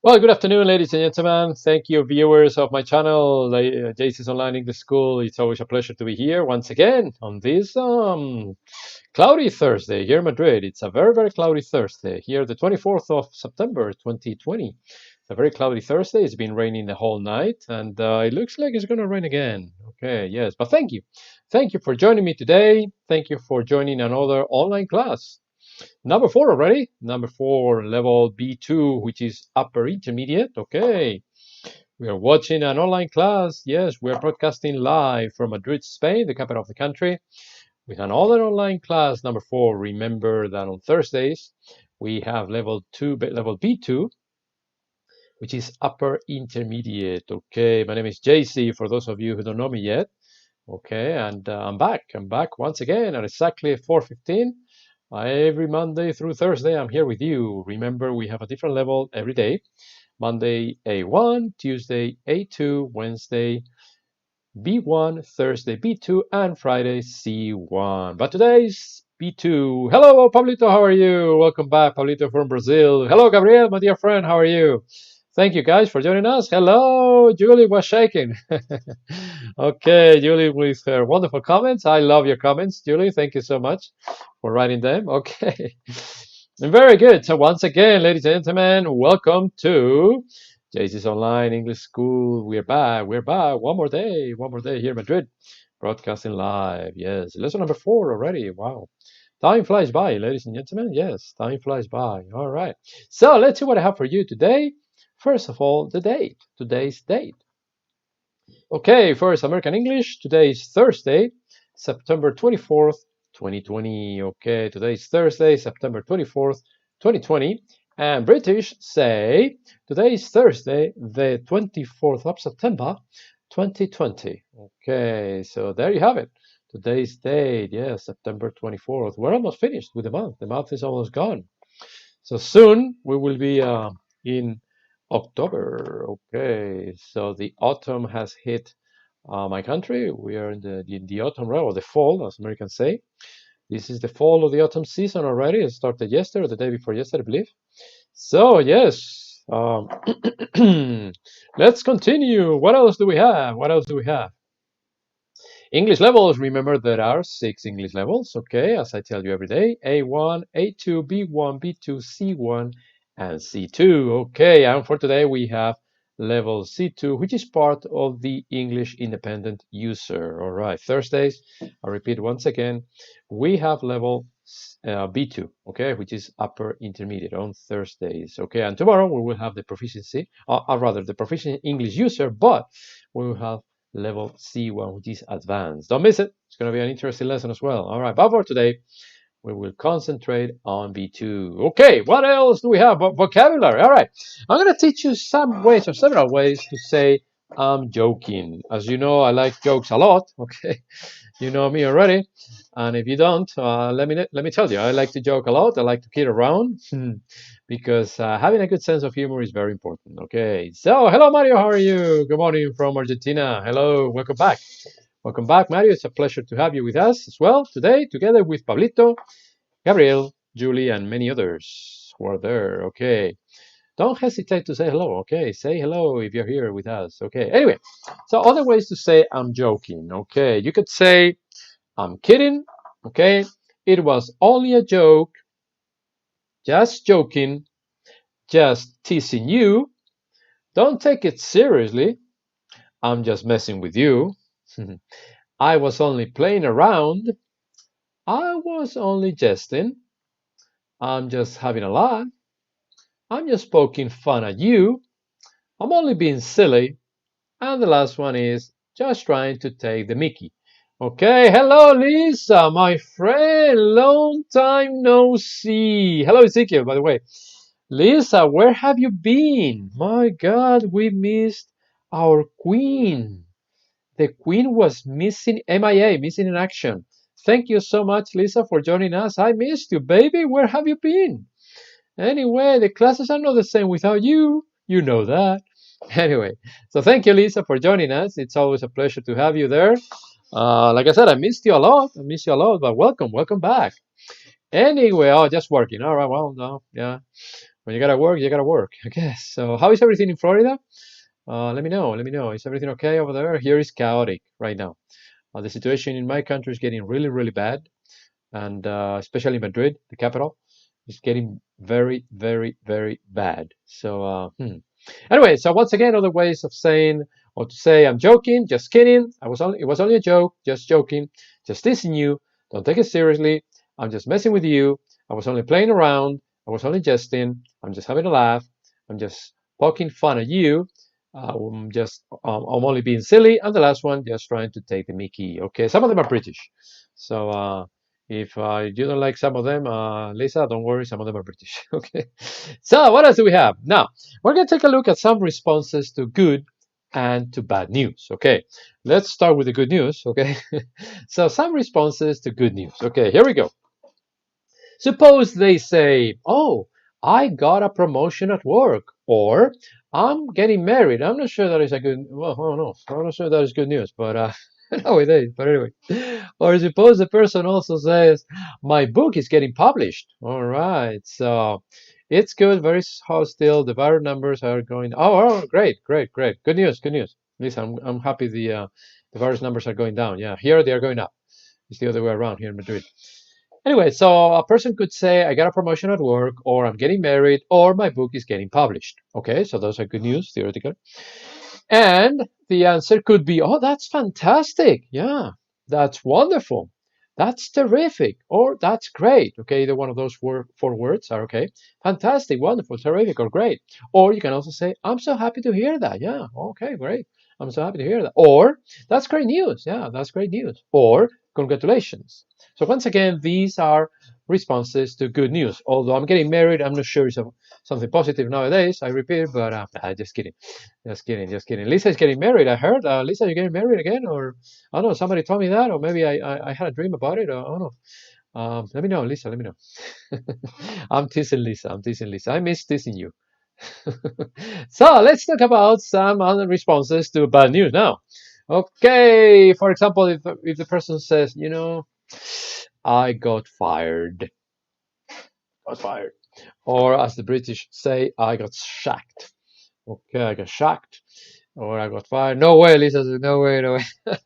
Well, good afternoon, ladies and gentlemen. Thank you, viewers of my channel, JC's Online English School. It's always a pleasure to be here once again on this cloudy Thursday here in Madrid. It's a very, very cloudy Thursday here, the 24th of September, 2020. It's a very cloudy Thursday. It's been raining the whole night, and it looks like it's going to rain again. Okay, yes, but thank you. Thank you for joining me today. Thank you for joining another online class. Number 4 already. Number 4, level B2, which is upper intermediate. Okay. We are watching an online class. Yes, we are broadcasting live from Madrid, Spain, the capital of the country, with another online class, number 4. Remember that on Thursdays, we have level B2, which is upper intermediate. Okay, my name is JC, for those of you who don't know me yet. Okay, and I'm back. I'm back once again at exactly 4:15. Every Monday through Thursday, I'm here with you. Remember, we have a different level every day. Monday, A1, Tuesday, A2, Wednesday, B1, Thursday, B2, and Friday, C1. But today's B2. Hello, Pablito, how are you? Welcome back, Pablito from Brazil. Hello, Gabriel, my dear friend, how are you? Thank you, guys, for joining us. Hello, Julie was shaking. Okay, Julie with her wonderful comments. I love your comments, Julie. Thank you so much for writing them. Okay. Very good. So once again, ladies and gentlemen, welcome to JC's Online English School. We're back. We're back. One more day here in Madrid, broadcasting live. Yes, lesson number 4 already. Wow. Time flies by, ladies and gentlemen. Yes, time flies by. All right. So let's see what I have for you today. First of all, the date. Today's date. Okay, first American English. Today is Thursday, September 24th, 2020. Okay, today is Thursday, September 24th, 2020. And British say today is Thursday, the 24th of September, 2020. Okay, so there you have it. Today's date, yes, September 24th. We're almost finished with the month. The month is almost gone. So soon we will be in October. Okay, so the autumn has hit my country. We are in the autumn, right, or the fall, as Americans say. This is the fall of the autumn season already. It started yesterday, or the day before yesterday, I believe. So yes, let's continue. What else do we have? What else do we have? English levels. Remember, there are 6 English levels. Okay, as I tell you every day: A1, A2, B1, B2, C1, and C2. Okay, and for today we have level C2, which is part of the English independent user. All right, Thursdays, I repeat once again, we have level B2, okay, which is upper intermediate on Thursdays. Okay, and tomorrow we will have the proficiency, rather the proficient English user, but we will have level C1, which is advanced. Don't miss it. It's going to be an interesting lesson as well. All right, but for today, we will concentrate on B2. Okay, what else do we have? Vocabulary. All right, I'm going to teach you some ways or several ways to say I'm joking. As you know, I like jokes a lot. Okay, you know me already. And if you don't, let me tell you, I like to joke a lot. I like to kid around because having a good sense of humor is very important. Okay, so hello, Mario. How are you? Good morning from Argentina. Hello, welcome back. Welcome back, Mario. It's a pleasure to have you with us as well today, together with Pablito, Gabriel, Julie, and many others who are there. Okay. Don't hesitate to say hello. Okay. Say hello if you're here with us. Okay. Anyway, so other ways to say I'm joking. Okay. You could say I'm kidding. Okay. It was only a joke. Just joking. Just teasing you. Don't take it seriously. I'm just messing with you. I was only playing around. I was only jesting. I'm just having a laugh. I'm just poking fun at you. I'm only being silly. And the last one is just trying to take the mickey. Okay, hello Lisa, my friend. Long time no see. Hello Ezekiel, by the way. Lisa, where have you been? My God, we missed our queen. The queen was missing, MIA, missing in action. Thank you so much, Lisa, for joining us. I missed you, baby. Where have you been? Anyway, the classes are not the same without you. You know that. Anyway, so thank you, Lisa, for joining us. It's always a pleasure to have you there. Like I said, I missed you a lot. I miss you a lot, but welcome back. Anyway, oh, just working. All right, well, no, yeah. When you gotta work, you gotta work, I guess. So how is everything in Florida? Let me know. Let me know. Is everything okay over there? Here is chaotic right now. The situation in my country is getting really, really bad, and especially Madrid, the capital, is getting very, very, very bad. So, anyway, so once again, other ways of saying or to say, I'm joking, just kidding. It was only a joke, just joking, just teasing you. Don't take it seriously. I'm just messing with you. I was only playing around. I was only jesting. I'm just having a laugh. I'm just poking fun at you. I'm only being silly. And the last one, just trying to take the Mickey. Okay, some of them are British. So, if you don't like some of them, Lisa, don't worry, some of them are British. Okay. So what else do we have? Now, we're going to take a look at some responses to good and to bad news. Okay. Let's start with the good news. Okay. So some responses to good news. Okay, here we go. Suppose they say, oh, I got a promotion at work, or I'm getting married. I'm not sure that is a good, well, I don't know. I'm not sure that is good news, but nowadays, but anyway. Or suppose the person also says, my book is getting published. All right. So it's good. Very still. The viral numbers are going. Oh, great, great, great. Good news, good news. Listen, I'm happy the virus numbers are going down. Yeah, here they are going up. It's the other way around here in Madrid. Anyway, so a person could say, I got a promotion at work, or I'm getting married, or my book is getting published. Okay, so those are good news, theoretically. And the answer could be, oh, that's fantastic. Yeah, that's wonderful. That's terrific. Or that's great. Okay, either one of those four words are okay. Fantastic, wonderful, terrific, or great. Or you can also say, I'm so happy to hear that. Yeah, okay, great. I'm so happy to hear that. Or that's great news. Yeah, that's great news. Or congratulations. So once again, these are responses to good news. Although I'm getting married, I'm not sure it's something positive nowadays. I repeat, but just kidding. Just kidding, just kidding. Lisa is getting married. I heard. Lisa, you're getting married again, or I don't know. Somebody told me that, or maybe I had a dream about it. Or, I don't know. Let me know, Lisa. Let me know. I'm teasing Lisa. I'm teasing Lisa. I miss teasing you. So let's talk about some other responses to bad news now. Okay. For example, if the person says, you know, I got fired. Got fired. Or as the British say, I got shacked. Okay, I got shacked. Or I got fired. No way, Lisa says, no way, no way.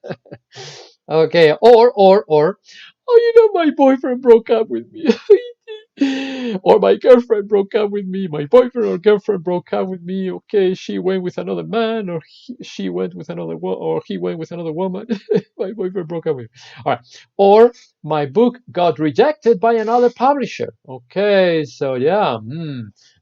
Okay, or, oh, you know, my boyfriend broke up with me. Or my girlfriend broke up with me. My boyfriend or girlfriend broke up with me. Okay, she went with another man, or she went with another or he went with another woman. My boyfriend broke up with me. All right. Or my book got rejected by another publisher. Okay, so yeah,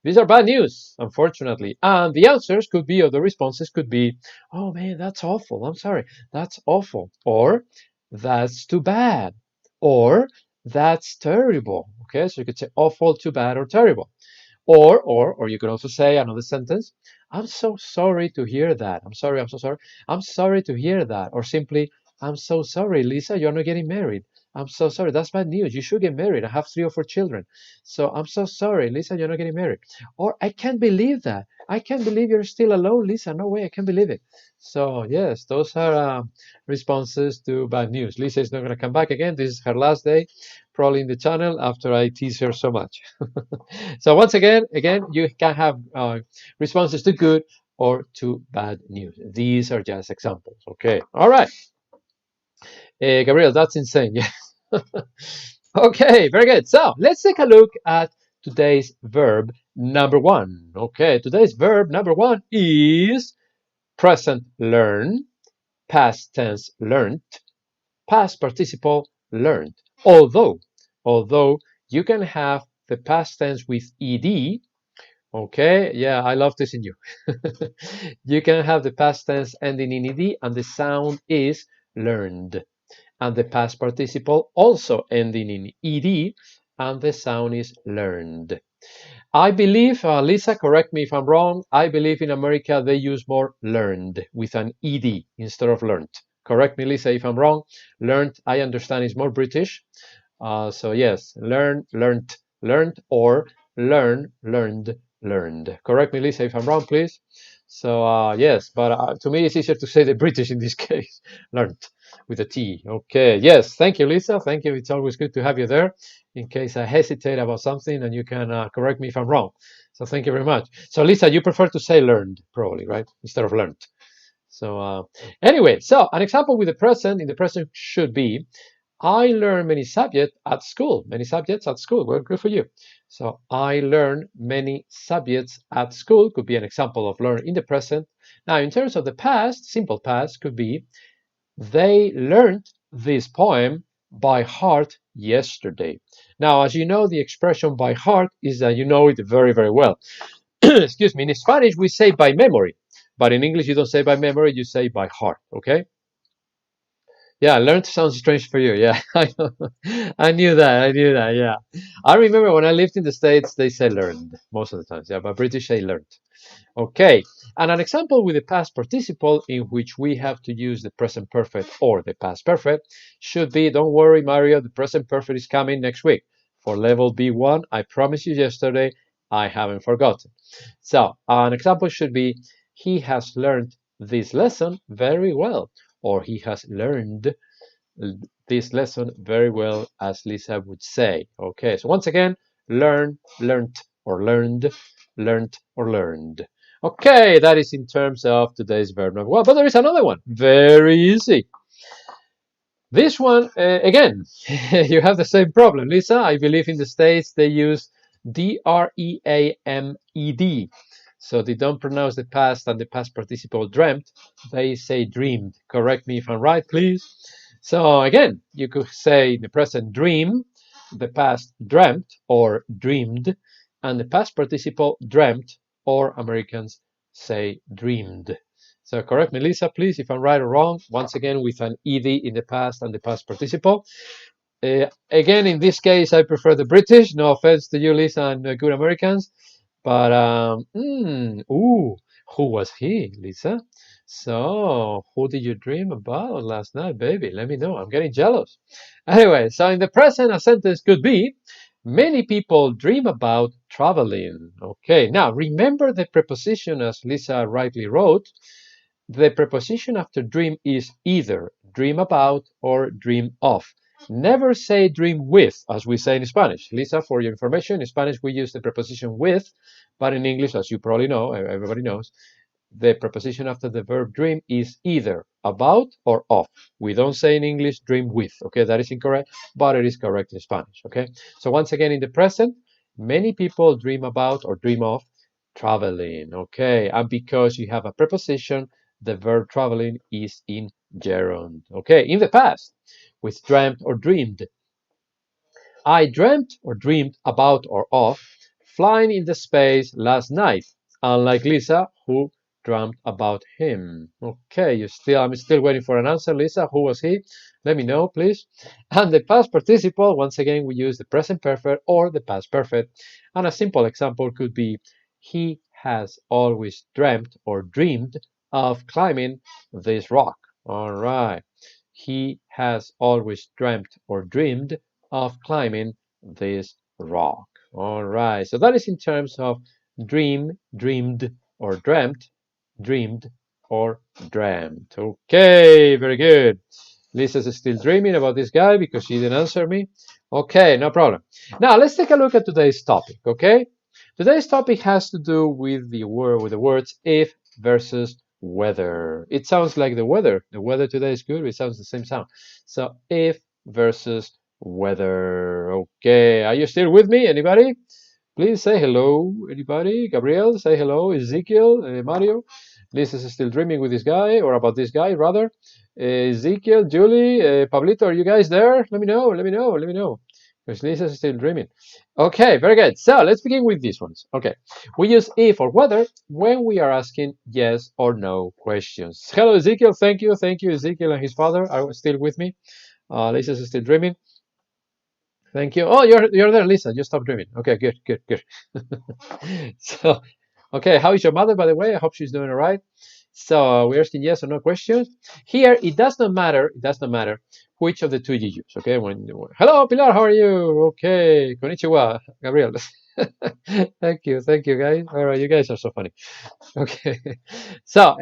these are bad news, unfortunately. And the answers could be, or the responses could be, oh man, that's awful. I'm sorry, that's awful. Or that's too bad. Or that's terrible. Okay, so you could say awful, too bad, or terrible. Or you could also say another sentence. I'm so sorry to hear that. I'm sorry, I'm so sorry. I'm sorry to hear that. Or simply, I'm so sorry, Lisa, you're not getting married. I'm so sorry. That's bad news. You should get married. I have 3 or 4 children. So I'm so sorry, Lisa, you're not getting married. Or I can't believe that. I can't believe you're still alone, Lisa. No way, I can't believe it. So yes, those are responses to bad news. Lisa is not going to come back again. This is her last day, probably in the channel after I tease her so much. So once again, you can have responses to good or to bad news. These are just examples. Okay. All right. Gabriel, that's insane. Yeah. Okay, very good. So let's take a look at today's verb number 1. Okay, today's verb number 1 is present learn, past tense learned, past participle learned. Although you can have the past tense with ed. Okay, yeah, I love this in you. You can have the past tense ending in ed, and the sound is learned. And the past participle also ending in ed, and the sound is learned. I believe, Lisa, correct me if I'm wrong, I believe in America they use more learned with an ed instead of learned. Correct me, Lisa, if I'm wrong. Learned, I understand, is more British. So yes, learn, learned, or learn, learned. Correct me, Lisa, if I'm wrong, please. So yes, but to me it's easier to say the British in this case. Learned with a T. Okay, yes, thank you, Lisa. Thank you. It's always good to have you there in case I hesitate about something, and you can correct me if I'm wrong. So thank you very much. So Lisa, you prefer to say learned, probably, right? Instead of learned. So anyway, so an example with the present in the present should be, I learn many subjects at school. Many subjects at school. Well, good for you. So I learn many subjects at school could be an example of learn in the present. Now, in terms of the past, simple past could be, they learned this poem by heart yesterday. Now, as you know, the expression by heart is that you know it very, very well. Excuse me. In Spanish, we say by memory, but in English, you don't say by memory, you say by heart. Okay? Yeah, learned sounds strange for you. Yeah, I knew that. I knew that. Yeah, I remember when I lived in the States, they say learned most of the times. Yeah, but British say learned. Okay, and an example with the past participle in which we have to use the present perfect or the past perfect should be, don't worry, Mario, the present perfect is coming next week. For level B1, I promised you yesterday, I haven't forgotten. So, an example should be, he has learned this lesson very well, or he has learned this lesson very well, as Lisa would say. Okay, so once again, learn, learned, or learned, learned, or learned. Okay, that is in terms of today's verb number one. But there is another one, very easy. This one, again, you have the same problem. Lisa, I believe in the States they use D-R-E-A-M-E-D. So they don't pronounce the past and the past participle dreamt. They say dreamed. Correct me if I'm right, please. So again, you could say in the present dream, the past dreamt or dreamed, and the past participle dreamt, or Americans say dreamed. So correct me, Lisa, please, if I'm right or wrong. Once again, with an ed in the past and the past participle. Again, in this case, I prefer the British. No offense to you, Lisa, and good Americans. But, who was he, Lisa? So, who did you dream about last night, baby? Let me know. I'm getting jealous. Anyway, so in the present, a sentence could be, many people dream about traveling. Okay, now remember the preposition as Lisa rightly wrote. The preposition after dream is either dream about or dream of. Never say dream with, as we say in Spanish. Lisa, for your information, in Spanish we use the preposition with, but in English, as you probably know, everybody knows, the preposition after the verb dream is either about or of. We don't say in English dream with, okay? That is incorrect, but it is correct in Spanish, okay? So once again, in the present, many people dream about or dream of traveling, okay? And because you have a preposition, the verb traveling is in gerund, okay? In the past, with dreamt or dreamed. I dreamt or dreamed about or of flying in the space last night, unlike Lisa, who dreamt about him. Okay, I'm still waiting for an answer, Lisa. Who was he? Let me know, please. And the past participle, once again, we use the present perfect or the past perfect. And a simple example could be, he has always dreamt or dreamed of climbing this rock. All right. He has always dreamt or dreamed of climbing this rock. All right, so that is in terms of dream, dreamed, or dreamt, dreamed, or dreamt. Okay, very good. Lisa's still dreaming about this guy because she didn't answer me. Okay, no problem. Now let's take a look at today's topic. Okay, today's topic has to do with the words if versus weather. It sounds like the weather. The weather today is good. It sounds the same sound. So if versus weather. Okay, are you still with me? Anybody? Please say hello. Anybody? Gabriel, say hello. Ezekiel, Mario. Lisa is still dreaming with this guy, or about this guy, rather. Ezekiel, Julie, Pablito, are you guys there? Let me know. Let me know. Let me know. Because Lisa is still dreaming. Okay, very good. So let's begin with these ones. Okay, we use if or whether when we are asking yes or no questions. Hello, Ezekiel. Thank you. Thank you, Ezekiel and his father are still with me. Lisa is still dreaming. Thank you. Oh, you're there, Lisa. You stopped dreaming. Okay, good, good. So, okay, how is your mother, by the way? I hope she's doing all right. So we're asking yes or no questions. Here, it does not matter. It does not matter which of the two you use. Okay. Hello, Pilar. How are you? Okay. Konnichiwa, Gabriel. Thank you, guys. All right, you guys are so funny. Okay. So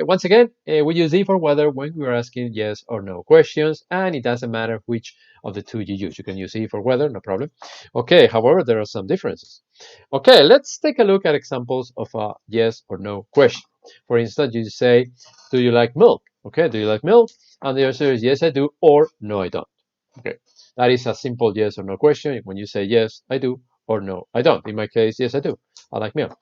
once again, we use if or whether when we're asking yes or no questions, and it doesn't matter which of the two you use. You can use if or whether, no problem. Okay. However, there are some differences. Okay, let's take a look at examples of a yes or no question. For instance, you say, do you like milk? Okay, do you like milk? And the answer is yes, I do, or no, I don't. Okay, that is a simple yes or no question. When you say yes, I do, or no, I don't. In my case, yes, I do. I like milk.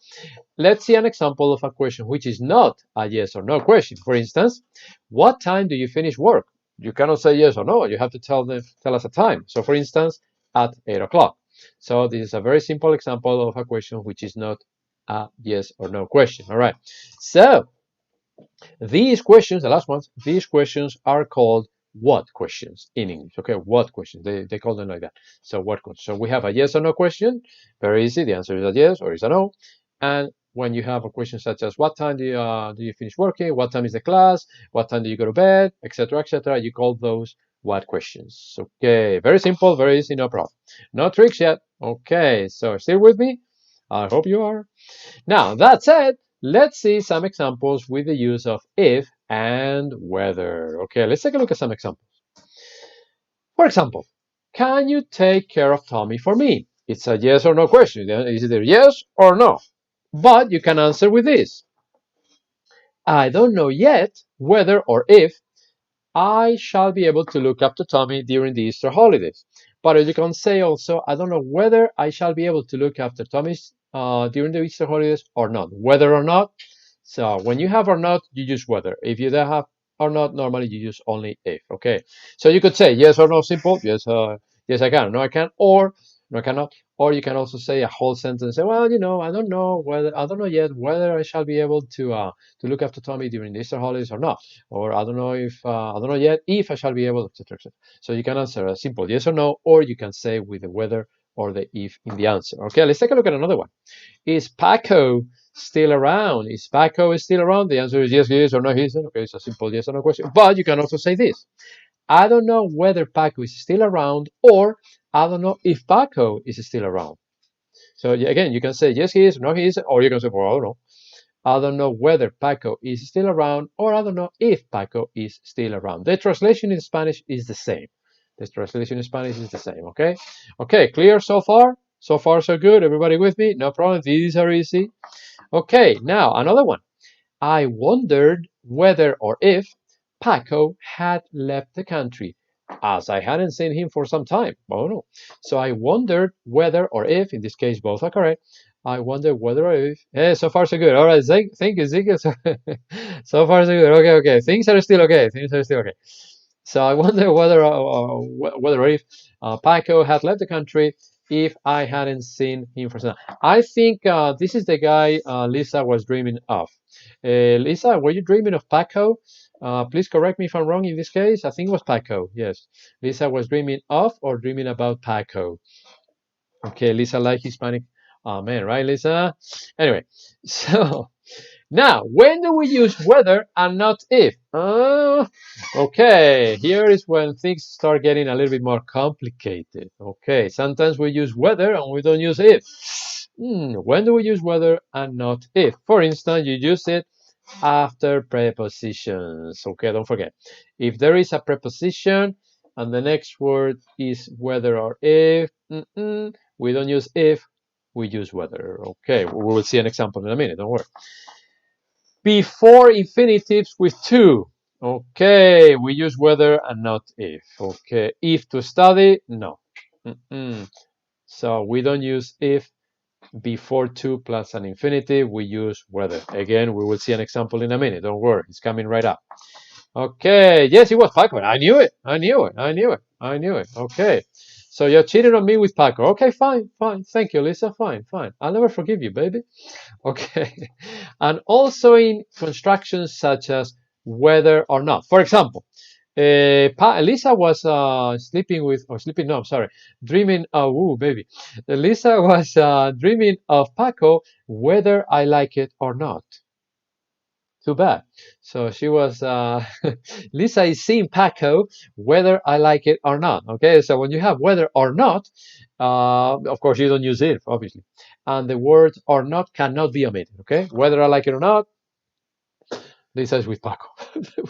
Let's see an example of a question which is not a yes or no question. For instance, what time do you finish work? You cannot say yes or no. You have to tell us a time. So, for instance, at 8 o'clock. So this is a very simple example of a question which is not a yes or no question. All right. So these questions, the last ones, these questions are called what questions in English. Okay, what questions? They call them like that. So what questions? So we have a yes or no question. Very easy. The answer is a yes or is a no. And when you have a question such as what time do you finish working? What time is the class? What time do you go to bed? Etc. Etc. You call those what questions. Okay, very simple, very easy, no problem. No tricks yet. Okay, so still with me? I hope you are. Now, that said, let's see some examples with the use of if and whether. Okay, let's take a look at some examples. For example, can you take care of Tommy for me? It's a yes or no question. It's either yes or no. But you can answer with this. I don't know yet whether or if I shall be able to look after Tommy during the Easter holidays. But you can say also, I don't know whether I shall be able to look after Tommy during the Easter holidays or not. Whether or not. So when you have or not, you use whether. If you don't have or not, normally you use only if. Okay. So you could say yes or no, simple. Yes, yes I can. No, I can. Or no, I cannot. Or you can also say a whole sentence. Say, well, I don't know yet whether I shall be able to look after Tommy during the Easter holidays or not. Or I don't know yet if I shall be able, etc. etc. So you can answer a simple yes or no, or you can say with the whether or the if in the answer. Okay, let's take a look at another one. Is Paco still around? Is Paco still around? The answer is yes, he is, or no, he isn't. Okay, it's a simple yes or no question. But you can also say this. I don't know whether Paco is still around, or I don't know if Paco is still around. So again, you can say yes, he is, no, he isn't, or you can say, well, I don't know. I don't know whether Paco is still around, or I don't know if Paco is still around. The translation in Spanish is the same. The translation in Spanish is the same, okay? Okay, clear so far? So far, so good. Everybody with me? No problem. These are easy. Okay, now another one. I wondered whether or if Paco had left the country, as I hadn't seen him for some time. Oh no. So I wondered whether or if, in this case, both are correct. I wonder whether or if. So far, so good. All right, thank you, Zeke. So far, so good. Okay, okay. Things are still okay. Things are still okay. So I wonder whether or if Paco had left the country if I hadn't seen him for some time. I think this is the guy Lisa was dreaming of. Lisa, were you dreaming of Paco? Please correct me if I'm wrong in this case. I think it was Paco. Yes. Lisa was dreaming of or dreaming about Paco. Okay, Lisa like Hispanic. Oh man, right, Lisa? Anyway, so now, when do we use whether and not if? Okay, here is when things start getting a little bit more complicated. Okay, sometimes we use whether and we don't use if. When do we use whether and not if? For instance, you use it after prepositions. Okay, don't forget. If there is a preposition and the next word is whether or if, we don't use if, we use whether. Okay, we will see an example in a minute, don't worry. Before infinitives with to. Okay, we use whether and not if. Okay, if to study, no. So we don't use if before to plus an infinitive, we use whether. Again, we will see an example in a minute. Don't worry, it's coming right up. Okay, yes, it was Paco. I knew it. I knew it. I knew it. I knew it. Okay. So you're cheating on me with Paco. Okay, fine, fine. Thank you, Lisa. Fine, fine. I'll never forgive you, baby. Okay. And also in constructions such as whether or not. For example, Lisa was dreaming, baby. Lisa was dreaming of Paco, whether I like it or not. Too bad. So she was, Lisa is seeing Paco whether I like it or not. Okay, so when you have whether or not, of course you don't use if, obviously. And the word or not cannot be omitted. Okay, whether I like it or not, Lisa is with Paco.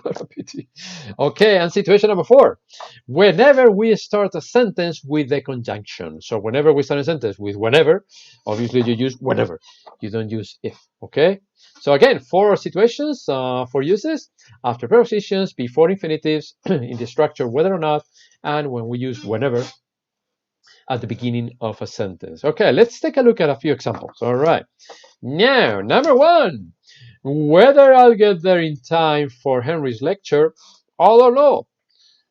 What a pity. Okay, and situation number 4. Whenever we start a sentence with the conjunction. So whenever we start a sentence with whenever, obviously you use whenever. You don't use if. Okay? So again, 4 situations, 4 uses. After prepositions, before infinitives, in the structure whether or not, and when we use whenever at the beginning of a sentence. Okay, let's take a look at a few examples. All right. Now, number 1. Whether I'll get there in time for Henry's lecture, I don't know.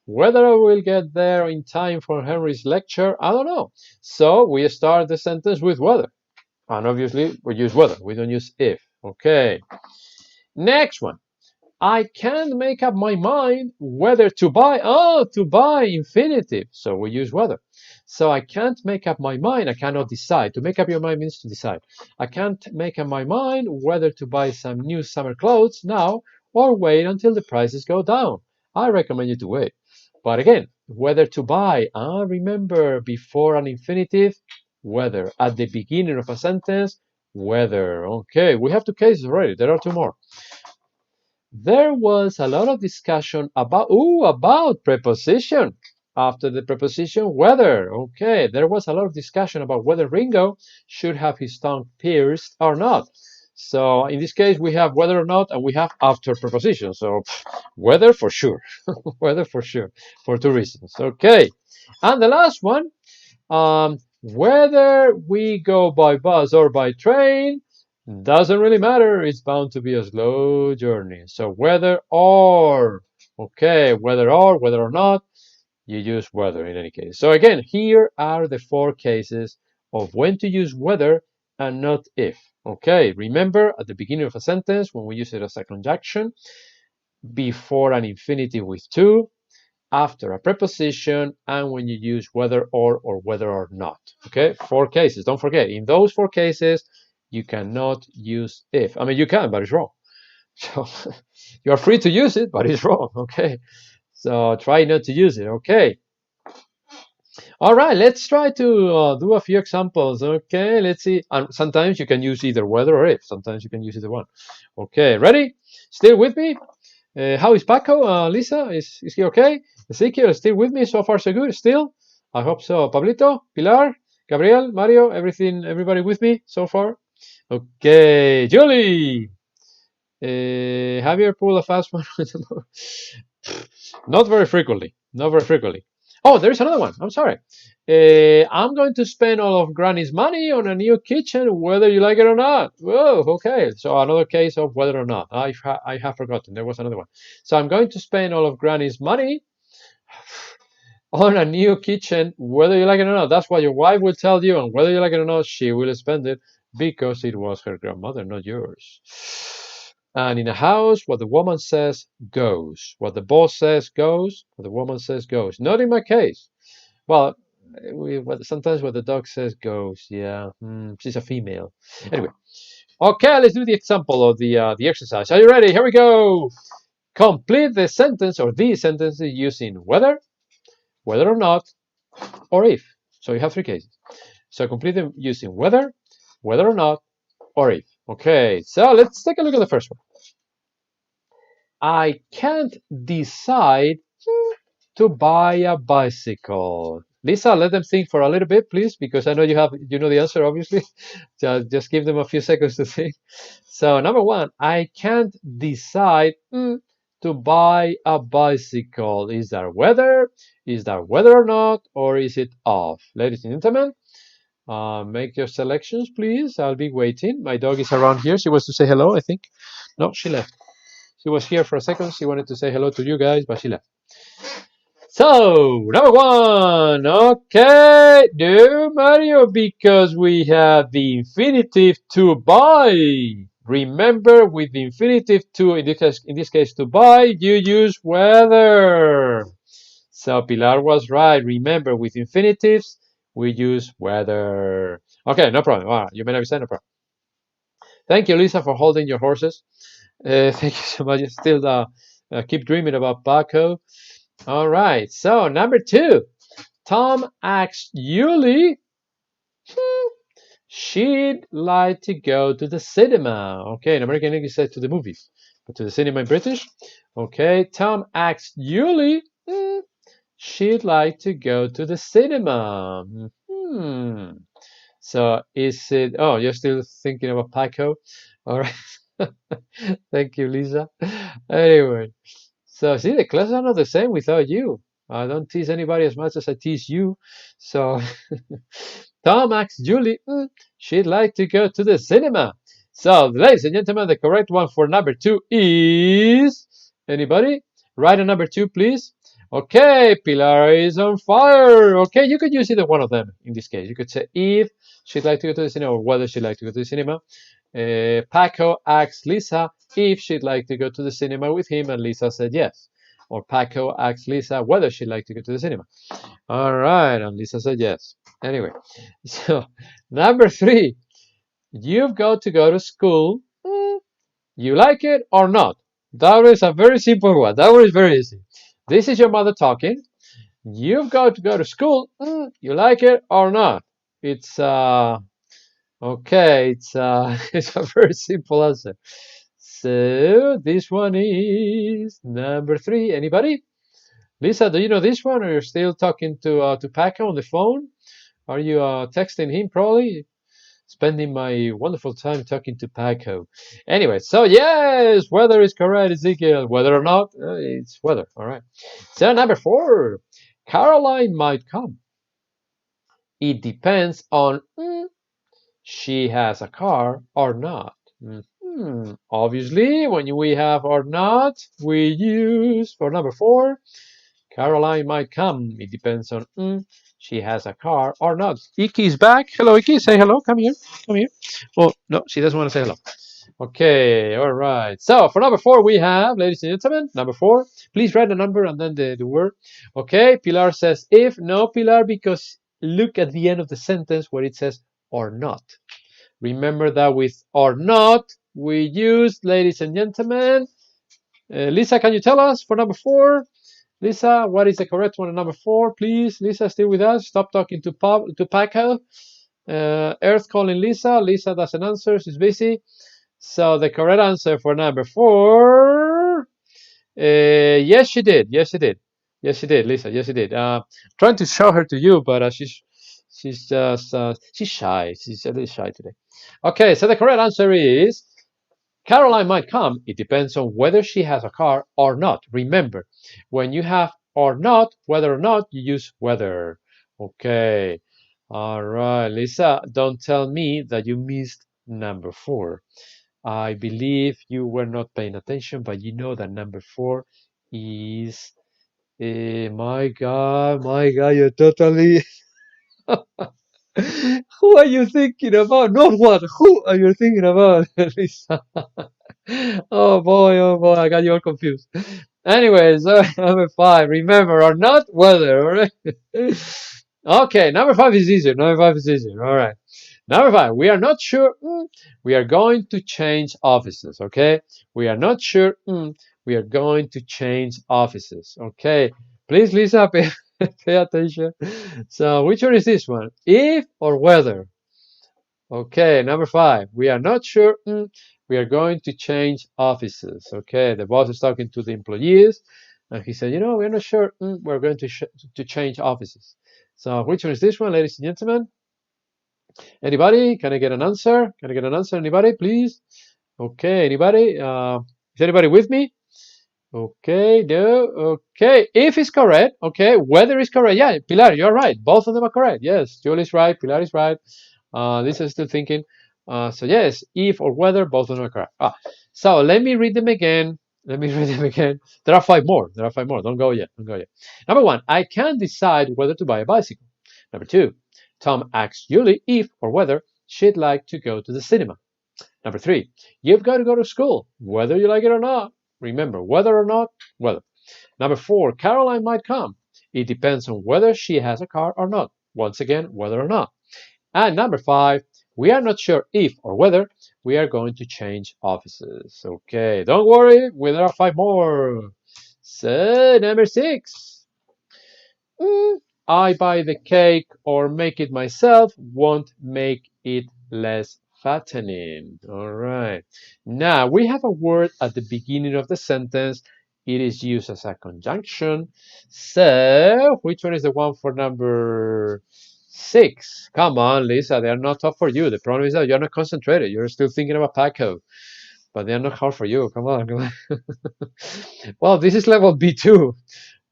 Whether I will get there in time for Henry's lecture, I don't know. So we start the sentence with whether. And obviously, we use whether. We don't use if. Okay. Next one. I can't make up my mind whether to buy. Oh, to buy, infinitive. So we use whether. So I can't make up my mind. I cannot decide. To make up your mind means to decide. I can't make up my mind whether to buy some new summer clothes now or wait until the prices go down. I recommend you to wait. But again, whether to buy. Remember, before an infinitive, whether. At the beginning of a sentence, whether. Okay, we have 2 cases already. There are 2 more. There was a lot of discussion about preposition. After the preposition whether. Okay, there was a lot of discussion about whether Ringo should have his tongue pierced or not. So in this case, we have whether or not, and we have after preposition. So whether for sure. Whether for sure, for 2 reasons. Okay, and the last one, whether we go by bus or by train, doesn't really matter. It's bound to be a slow journey. So whether or. Okay, whether or not, you use whether in any case. So again, here are the 4 cases of when to use whether and not if. Okay, remember at the beginning of a sentence when we use it as a conjunction, before an infinitive with to, after a preposition, and when you use whether or whether or not. Okay, 4 cases. Don't forget, in those 4 cases, you cannot use if. I mean, you can, but it's wrong. So you're free to use it, but it's wrong. Okay, so try not to use it. Okay. All right, let's try to do a few examples. Okay, let's see. And sometimes you can use either whether or if. Sometimes you can use either one. Okay, ready? Still with me? How is Paco? Lisa, is he okay? Ezekiel, still with me? So far, so good. Still? I hope so. Pablito, Pilar, Gabriel, Mario, everybody with me so far? Okay, Julie. Javier pull a fast one. Not very frequently. Not very frequently. Oh, there's another one. I'm sorry. I'm going to spend all of Granny's money on a new kitchen, whether you like it or not. Whoa, okay. So another case of whether or not. I have forgotten. There was another one. So I'm going to spend all of Granny's money on a new kitchen, whether you like it or not. That's what your wife will tell you, and whether you like it or not, she will spend it because it was her grandmother, not yours. And in a house, what the woman says goes. What the boss says goes. What the woman says goes. Not in my case. Well, sometimes what the dog says goes. Yeah, she's a female. Anyway, okay, let's do the example of the exercise. Are you ready? Here we go. Complete the sentence or these sentences using whether or not, or if. So you have 3 cases. So complete them using whether or not, or if. Okay, so let's take a look at the first one. I can't decide to buy a bicycle. Lisa, let them think for a little bit, please, because I know you know the answer, obviously. Just give them a few seconds to think. So number 1, I can't decide to buy a bicycle. Is that whether? Is that whether or not, or is it of? Ladies and gentlemen, make your selections, please. I'll be waiting. My dog is around here. She wants to say hello, I think. No, she left. She was here for a second. She wanted to say hello to you guys, but she left. So, number 1. Okay, no, Mario, because we have the infinitive to buy. Remember, with the infinitive to, in this case, to buy, you use whether. So Pilar was right. Remember, with infinitives, we use whether. Okay, no problem. You may have said no problem. Thank you, Lisa, for holding your horses. Thank you so much. Still keep dreaming about Paco. All right. So number 2, Tom asks Julie she'd like to go to the cinema. Okay, in American English says to the movies, but to the cinema in British. Okay, Tom asks Julie she'd like to go to the cinema. So is it? Oh, you're still thinking about Paco. All right. Thank you, Lisa. Anyway, so see, the classes are not the same without you. I don't tease anybody as much as I tease you. So Tom asks Julie, she'd like to go to the cinema. So, ladies and gentlemen, the correct one for number 2 is anybody? Write a number 2, please. Okay, Pilar is on fire. Okay, you could use either one of them in this case. You could say if she'd like to go to the cinema or whether she'd like to go to the cinema. Paco asks Lisa if she'd like to go to the cinema with him, and Lisa said yes. Or Paco asks Lisa whether she'd like to go to the cinema. All right, and Lisa said yes. Anyway, so number 3, you've got to go to school. You like it or not? That is a very simple one. That one is very easy. This is your mother talking. You've got to go to school. You like it or not? It's okay. It's it's a very simple answer. So this one is number 3. Anybody? Lisa, do you know this one, or you're still talking to Paco on the phone? Are you texting him? Probably spending my wonderful time talking to Paco. Anyway, so yes, weather is correct, Ezekiel. Whether or not, it's weather. All right. So number 4, Caroline might come. It depends on she has a car or not. Obviously, when we have or not, we use for number 4. Caroline might come. It depends on she has a car or not. Iki is back. Hello, Iki. Say hello. Come here. Come here. Oh, no, she doesn't want to say hello. Okay, all right. So for number 4, we have, ladies and gentlemen, number 4. Please write the number and then the word. Okay, Pilar says if. No, Pilar, because look at the end of the sentence where it says or not. Remember that with or not, we use, ladies and gentlemen. Lisa, can you tell us for number 4? Lisa, what is the correct one? Number 4, please. Lisa, still with us. Stop talking to Paco. Earth calling Lisa. Lisa doesn't answer. She's busy. So the correct answer for number 4. Yes, she did. Yes, she did. Yes, she did, Lisa. Yes, she did. Trying to show her to you, but she's just she's shy. She's a little shy today. Okay, so the correct answer is Caroline might come. It depends on whether she has a car or not. Remember, when you have or not, whether or not, you use whether. Okay. All right, Lisa, don't tell me that you missed number 4. I believe you were not paying attention, but you know that number 4 is. My God, you're totally. Who are you thinking about? Not what. Who are you thinking about, Lisa? Oh boy, I got you all confused. Anyways, number 5. Remember or not, whether. All right. Okay, number 5 is easier. All right. Number 5. We are not sure. We are going to change offices. Okay. We are not sure. We are going to change offices. Okay. Please, Lisa, pay attention. So, which one is this one? If or whether? Okay, number 5. We are not sure. We are going to change offices. Okay, the boss is talking to the employees, and he said, we're not sure. We're going to change offices. So, which one is this one, ladies and gentlemen? Anybody? Can I get an answer? Can I get an answer? Anybody, please? Okay, anybody? Is anybody with me? Okay, no, okay. If is correct, okay. Whether is correct. Yeah, Pilar, you're right. Both of them are correct. Yes, Julie's right. Pilar is right. Lisa is still thinking. So yes, if or whether, both of them are correct. So let me read them again. There are 5 more. Don't go yet. Number 1, I can't decide whether to buy a bicycle. Number 2, Tom asks Julie if or whether she'd like to go to the cinema. Number 3, you've got to go to school, whether you like it or not. Remember, whether or not, whether. Number 4, Caroline might come. It depends on whether she has a car or not. Once again, whether or not. And number 5, we are not sure if or whether, we are going to change offices. Okay, don't worry, there are 5 more. So, number 6. I buy the cake or make it myself won't make it less fattening. All right. Now, we have a word at the beginning of the sentence. It is used as a conjunction. So, which one is the one for number 6? Come on, Lisa, they are not tough for you. The problem is that you're not concentrated. You're still thinking about Paco, but they're not hard for you. Come on. Come on. Well, this is level B2.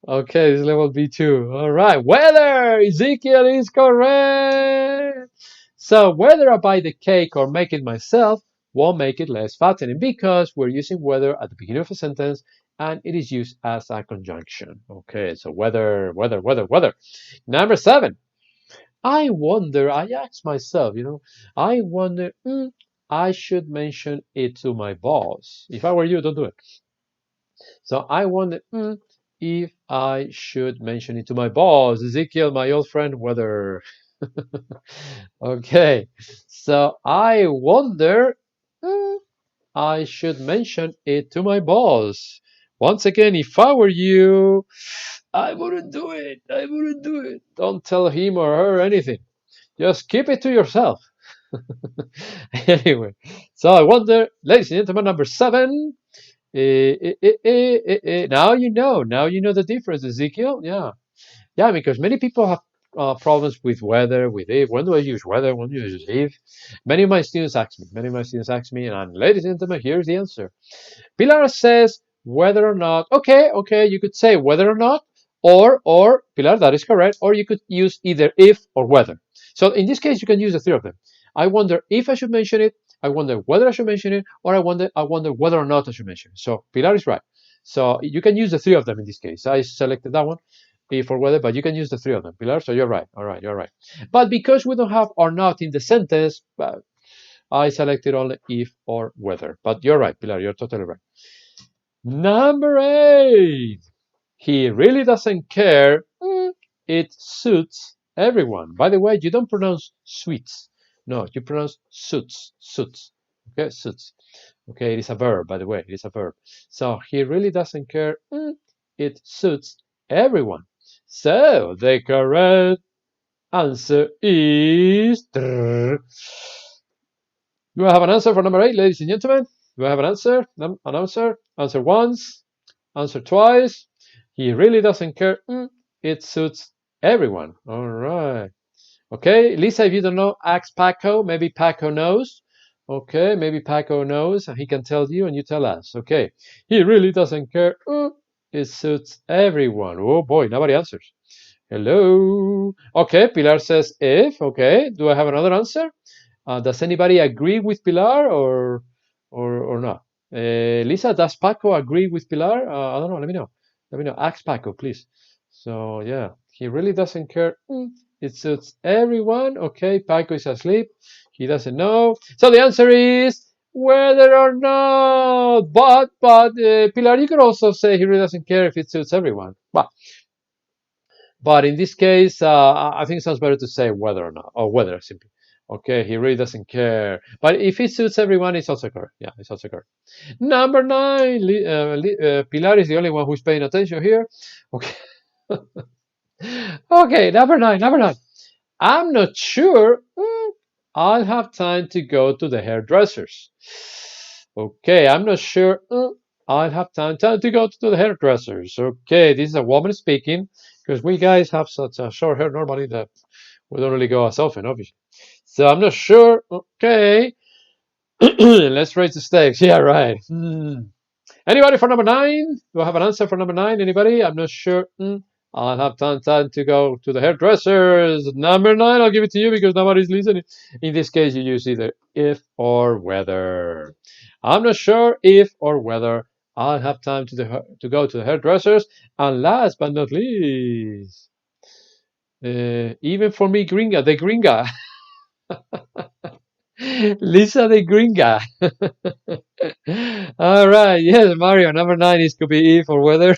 Okay, this is level B2. All right, whether Ezekiel is correct. So whether I buy the cake or make it myself won't make it less fattening because we're using whether at the beginning of a sentence and it is used as a conjunction. Okay, so whether. Number 7. I wonder, I ask myself, I wonder, I should mention it to my boss. If I were you, don't do it. So I wonder, if I should mention it to my boss, Ezekiel, my old friend, whether. Okay, so I wonder, I should mention it to my boss. Once again, if I were you, I wouldn't do it. I wouldn't do it. Don't tell him or her anything. Just keep it to yourself. Anyway, so I wonder, ladies and gentlemen, number 7. Now you know. Now you know the difference, Ezekiel. Yeah, because many people have problems with whether, with if. When do I use whether? When do I use if? Many of my students ask me. And ladies and gentlemen, here's the answer. Pilar says whether or not. Okay, you could say whether or not, or Pilar, that is correct. Or you could use either if or whether. So in this case, you can use the 3 of them. I wonder if I should mention it. I wonder whether I should mention it, or I wonder whether or not I should mention it. So Pilar is right. So you can use the 3 of them in this case. I selected that one, if or whether, but you can use the 3 of them, Pilar. So you're right. All right, you're right. But because we don't have or not in the sentence, I selected only if or whether. But you're right, Pilar. You're totally right. Number 8. He really doesn't care. It suits everyone. By the way, you don't pronounce sweets. No, you pronounce suits. Okay, suits. Okay, it is a verb, by the way. It is a verb. So he really doesn't care. It suits everyone. So the correct answer is. Do I have an answer for number 8, ladies and gentlemen? Do I have an answer? An answer? Answer once. Answer twice. He really doesn't care. It suits everyone. All right. Okay, Lisa, if you don't know, ask Paco. Maybe Paco knows. Okay, maybe Paco knows and he can tell you and you tell us. Okay, he really doesn't care. It suits everyone. Oh boy, nobody answers. Hello. Okay, Pilar says if. Okay, do I have another answer? Does anybody agree with Pilar or not? Lisa, does Paco agree with Pilar? I don't know. Let me know. Ask Paco, please. So yeah, he really doesn't care. It suits everyone. Okay, Paco is asleep. He doesn't know. So the answer is whether or not. But Pilar, you could also say he really doesn't care if it suits everyone. But in this case, I think it sounds better to say whether or not, or whether simply. Okay, he really doesn't care. But if it suits everyone, it's also correct. Yeah, it's also correct. Number 9. Pilar is the only one who's paying attention here. Okay. Okay, number 9. I'm not sure I'll have time to go to the hairdressers. Okay, I'm not sure I'll have time to go to the hairdressers. Okay, this is a woman speaking because we guys have such a short hair normally that we don't really go as often, obviously. So I'm not sure. Okay, let's raise the stakes. Yeah, right. Anybody for number 9? Do I have an answer for number 9? Anybody? I'm not sure. I'll have time to go to the hairdressers. Number 9, I'll give it to you because nobody's listening. In this case, you use either if or whether. I'm not sure if or whether I'll have time to go to the hairdressers. And last but not least, even for me, gringa, the gringa. Lisa the gringa. All right, yes, Mario, number 9 is could be if or whether.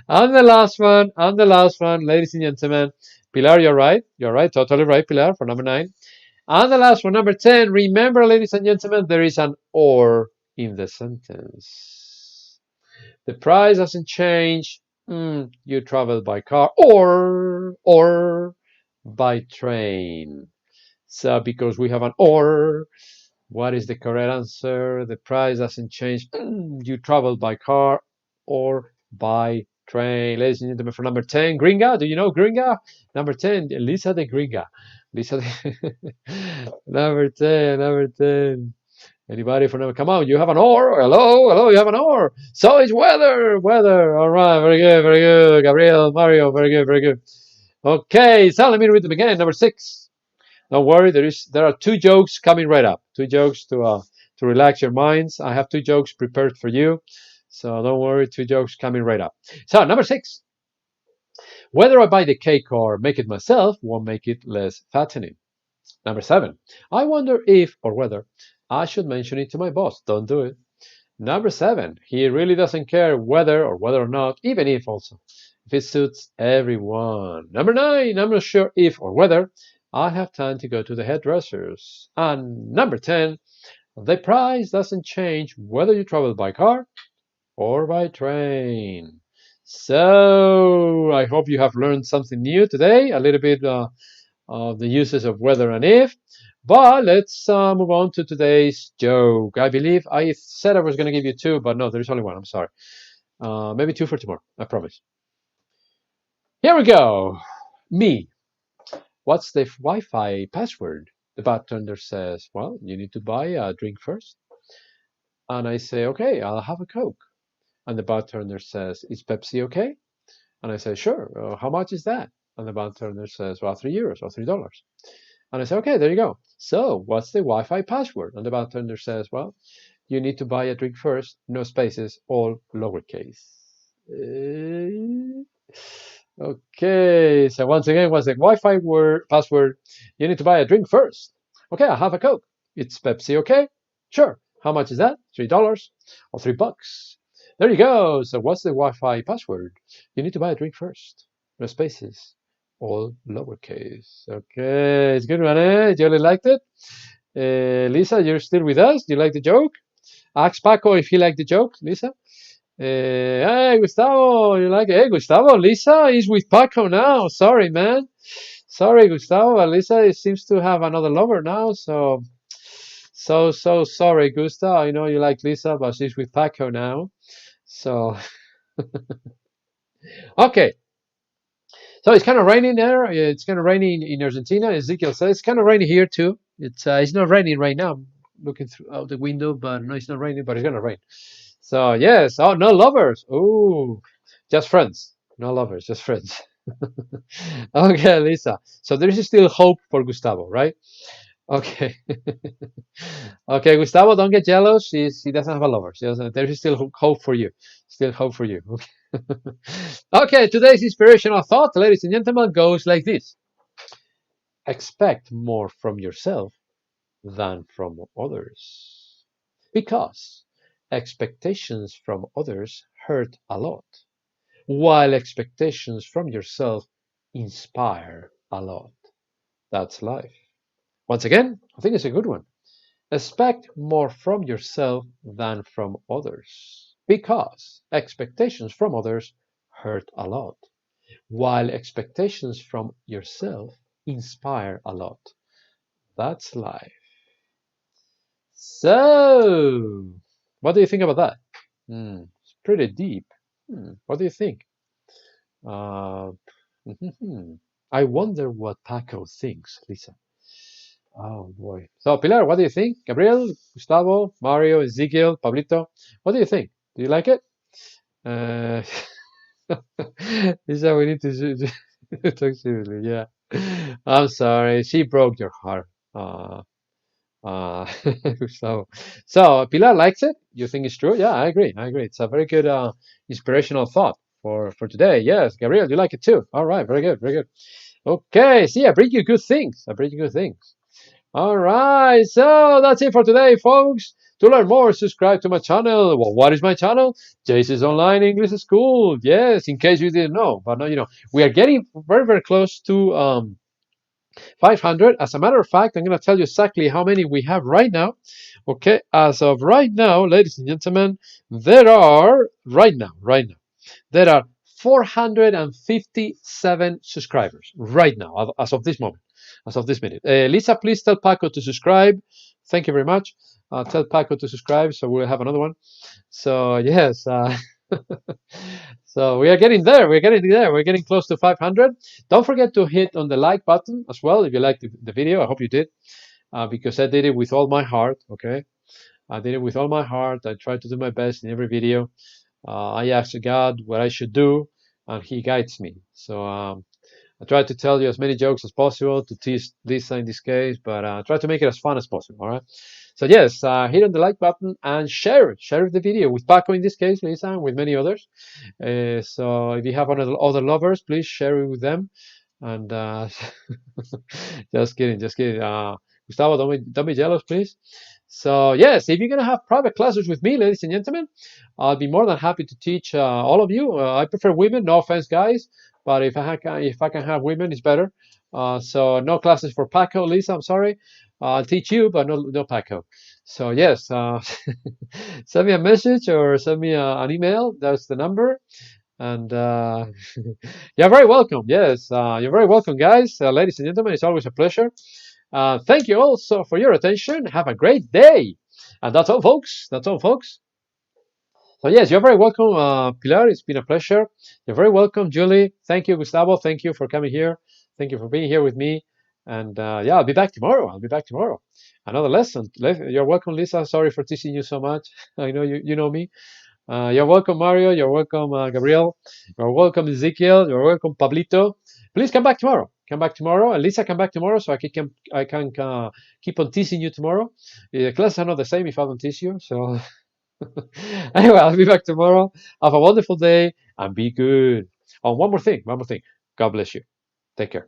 And the last one, ladies and gentlemen. Pilar, you're right, totally right, Pilar, for number 9. And the last one, number 10. Remember, ladies and gentlemen, there is an or in the sentence. The price doesn't change. You travel by car or by train. So because we have an or, what is the correct answer? The price doesn't change. You travel by car or by train. Ladies and gentlemen, for number 10, Gringa. Do you know Gringa? Number 10, Lisa de Gringa. Lisa de number 10, number 10. Anybody for number? Come on, you have an or. Hello, hello, you have an or. So it's weather. All right, very good, very good. Gabriel, Mario, very good, very good. Okay, so let me read them again. Number 6. Don't worry, there are 2 jokes coming right up. 2 jokes to relax your minds. I have 2 jokes prepared for you, so don't worry. 2 jokes coming right up. So number 6. Whether I buy the cake or make it myself won't make it less fattening. Number 7. I wonder if or whether I should mention it to my boss. Don't do it. Number 7. He really doesn't care whether or not, even if also, if it suits everyone. Number 9. I'm not sure if or whether I have time to go to the hairdressers. And number 10. The price doesn't change whether you travel by car or by train. So I hope you have learned something new today, a little bit of the uses of whether and if. But let's move on to today's joke. I believe I said I was going to give you 2, but no, there's only 1. I'm sorry. Maybe 2 for tomorrow. I promise. Here we go. Me. What's the Wi-Fi password? The bartender says, well, you need to buy a drink first. And I say, okay, I'll have a Coke. And the bartender says, is Pepsi okay? And I say, sure. How much is that? And the bartender says, well, €3 or $3. And I say, okay, there you go. So what's the Wi-Fi password? And the bartender says, well, you need to buy a drink first, no spaces, all lowercase. Okay, so once again, what's the Wi-Fi password? You need to buy a drink first. Okay, I'll have a Coke. It's Pepsi, okay? Sure. How much is that? $3 or $3. There you go. So what's the Wi-Fi password? You need to buy a drink first. No spaces. All lowercase. Okay, it's good one, eh? You really liked it? Lisa, you're still with us? Do you like the joke? Ask Paco if he liked the joke, Lisa. Hey, Gustavo, you like it? Hey, Gustavo, Lisa is with Paco now. Sorry, man. Sorry, Gustavo. Lisa seems to have another lover now, so sorry, Gusta. I know you like Lisa, but she's with Paco now. So, okay. So it's kind of raining there. It's kind of raining in Argentina. Ezekiel says it's kind of raining here too. It's not raining right now. I'm looking out the window, but no, it's not raining, but it's gonna rain. So yes. Oh, no lovers. Oh, just friends. No lovers, just friends. Okay, Lisa. So there is still hope for Gustavo, right? Okay. Okay, Gustavo, don't get jealous. He doesn't have a lover. There is still hope for you. Still hope for you. Okay. Okay, today's inspirational thought, ladies and gentlemen, goes like this. Expect more from yourself than from others. Because expectations from others hurt a lot, while expectations from yourself inspire a lot. That's life. Once again, I think it's a good one. Expect more from yourself than from others, because expectations from others hurt a lot, while expectations from yourself inspire a lot. That's life. So, what do you think about that? It's pretty deep. What do you think? I wonder what Paco thinks, Lisa. Oh boy. So Pilar, what do you think? Gabriel, Gustavo, Mario, Ezekiel, Pablito, what do you think? Do you like it? Lisa, we need to talk seriously. Yeah. I'm sorry. She broke your heart. Gustavo. So Pilar likes it. You think it's true? Yeah, I agree. It's a very good inspirational thought for today. Yes, Gabriel, you like it too. All right, very good. Okay, see, I bring you good things. All right, so that's it for today, folks. To learn more, subscribe to my channel. Well, what is my channel? JC's Online English School. Yes, in case you didn't know, but now you know. We are getting very, very close to 500. As a matter of fact, I'm going to tell you exactly how many we have right now. Okay, as of right now, ladies and gentlemen, there are, there are 457 subscribers right now, as of this moment, as of this minute. Lisa, please tell Paco to subscribe. Thank you very much. Tell Paco to subscribe so we'll have another one. So, yes. So we are getting there. We're getting there. We're getting close to 500. Don't forget to hit on the like button as well if you liked the video. I hope you did, because I did it with all my heart. Okay, I did it with all my heart. I tried to do my best in every video. I asked God what I should do, and He guides me. So I try to tell you as many jokes as possible to teach Lisa in this case, but try to make it as fun as possible. All right. So yes, hit on the like button and share the video with Paco in this case, Lisa, and with many others. So if you have other lovers, please share it with them. And just kidding, just kidding. Gustavo, don't be jealous, please. So yes, if you're gonna have private classes with me, ladies and gentlemen, I'll be more than happy to teach all of you. I prefer women, no offense, guys, but if I can have women, it's better. So no classes for Paco, Lisa. I'm sorry. I'll teach you, but no Paco. So yes, send me a message or send me an email. That's the number. And you're very welcome. Yes, you're very welcome, guys. Ladies and gentlemen, it's always a pleasure. Thank you also for your attention. Have a great day. And that's all, folks. That's all, folks. So yes, you're very welcome, Pilar. It's been a pleasure. You're very welcome, Julie. Thank you, Gustavo. Thank you for coming here. Thank you for being here with me. And yeah, I'll be back tomorrow. I'll be back tomorrow. Another lesson. You're welcome, Lisa. Sorry for teaching you so much. I know you know me. You're welcome, Mario. You're welcome, Gabriel. You're welcome, Ezekiel. You're welcome, Pablito. Please come back tomorrow. Come back tomorrow. And Lisa, come back tomorrow so I can keep on teasing you tomorrow. The classes are not the same if I don't tease you. So anyway, I'll be back tomorrow. Have a wonderful day and be good. Oh, one more thing. God bless you. Take care.